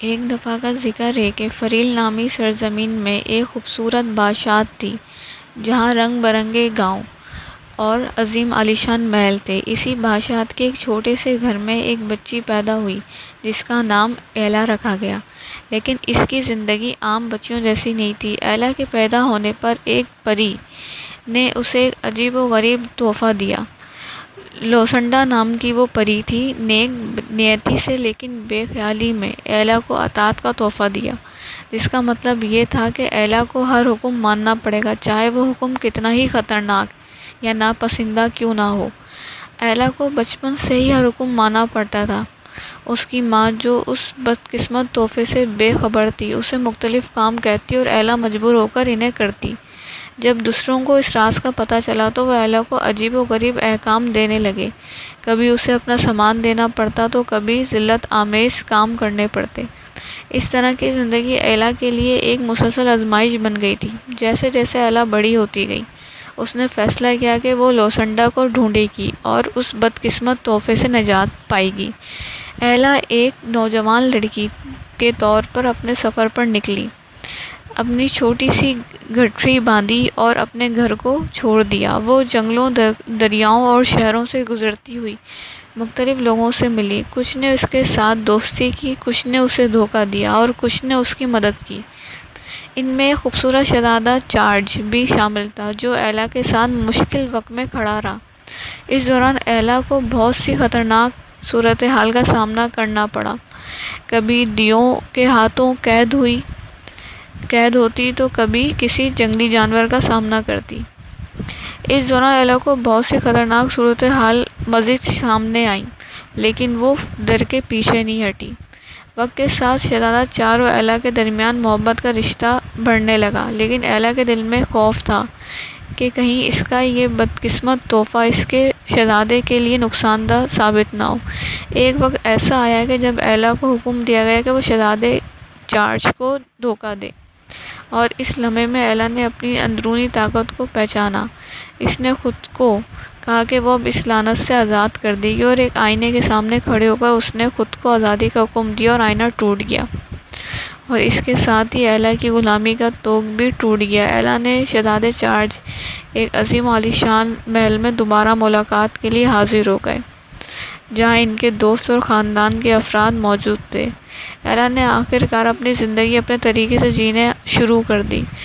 ایک دفعہ کا ذکر ہے کہ فریل نامی سرزمین میں ایک خوبصورت بادشاہت تھی جہاں رنگ برنگے گاؤں اور عظیم عالیشان محل تھے۔ اسی بادشاہت کے ایک چھوٹے سے گھر میں ایک بچی پیدا ہوئی جس کا نام ایلا رکھا گیا، لیکن اس کی زندگی عام بچیوں جیسی نہیں تھی۔ ایلا کے پیدا ہونے پر ایک پری نے اسے ایک عجیب و غریب تحفہ دیا۔ لوسنڈا نام کی وہ پری تھی، نیک نیتی سے لیکن بے خیالی میں ایلا کو اطاعت کا تحفہ دیا، جس کا مطلب یہ تھا کہ ایلا کو ہر حکم ماننا پڑے گا، چاہے وہ حکم کتنا ہی خطرناک یا ناپسندیدہ کیوں نہ ہو۔ ایلا کو بچپن سے ہی ہر حکم ماننا پڑتا تھا۔ اس کی ماں، جو اس بدقسمت تحفے سے بے خبر تھی، اسے مختلف کام کہتی اور ایلا مجبور ہو کر انہیں کرتی۔ جب دوسروں کو اس راز کا پتہ چلا تو وہ ایلا کو عجیب و غریب احکام دینے لگے۔ کبھی اسے اپنا سامان دینا پڑتا تو کبھی ذلت آمیز کام کرنے پڑتے۔ اس طرح کی زندگی ایلا کے لیے ایک مسلسل آزمائش بن گئی تھی۔ جیسے جیسے ایلا بڑی ہوتی گئی، اس نے فیصلہ کیا کہ وہ لوسنڈا کو ڈھونڈے گی اور اس بدقسمت تحفے سے نجات پائے گی۔ ایلا ایک نوجوان لڑکی کے طور پر اپنے سفر پر نکلی، اپنی چھوٹی سی گٹھڑی باندھی اور اپنے گھر کو چھوڑ دیا۔ وہ جنگلوں، دریاؤں اور شہروں سے گزرتی ہوئی مختلف لوگوں سے ملی۔ کچھ نے اس کے ساتھ دوستی کی، کچھ نے اسے دھوکہ دیا اور کچھ نے اس کی مدد کی۔ ان میں ایک خوبصورت شہزادہ چارج بھی شامل تھا جو ایلا کے ساتھ مشکل وقت میں کھڑا رہا۔ اس دوران ایلا کو بہت سی خطرناک صورتحال کا سامنا کرنا پڑا۔ کبھی دیوں کے ہاتھوں قید ہوتی تو کبھی کسی جنگلی جانور کا سامنا کرتی۔ اس دوران ایلا کو بہت سی خطرناک صورتحال مزید سامنے آئیں، لیکن وہ ڈر کے پیچھے نہیں ہٹی۔ وقت کے ساتھ شہزادہ چارج اور ایلا کے درمیان محبت کا رشتہ بڑھنے لگا، لیکن ایلا کے دل میں خوف تھا کہ کہیں اس کا یہ بدقسمت تحفہ اس کے شہزادے کے لیے نقصان دہ ثابت نہ ہو۔ ایک وقت ایسا آیا کہ جب ایلا کو حکم دیا گیا کہ وہ شہزادے چارج کو دھوکہ دے، اور اس لمحے میں ایلا نے اپنی اندرونی طاقت کو پہچانا۔ اس نے خود کو کہا کہ وہ اب اس لعنت سے آزاد کر دے گی، اور ایک آئینے کے سامنے کھڑے ہو کر اس نے خود کو آزادی کا حکم دیا اور آئینہ ٹوٹ گیا، اور اس کے ساتھ ہی ایلا کی غلامی کا طوق بھی ٹوٹ گیا۔ ایلا نے شہزادے چارج ایک عظیم عالیشان محل میں دوبارہ ملاقات کے لیے حاضر ہو گئے، جہاں ان کے دوست اور خاندان کے افراد موجود تھے۔ ایلا نے آخر کار اپنی زندگی اپنے طریقے سے جینا شروع کر دی۔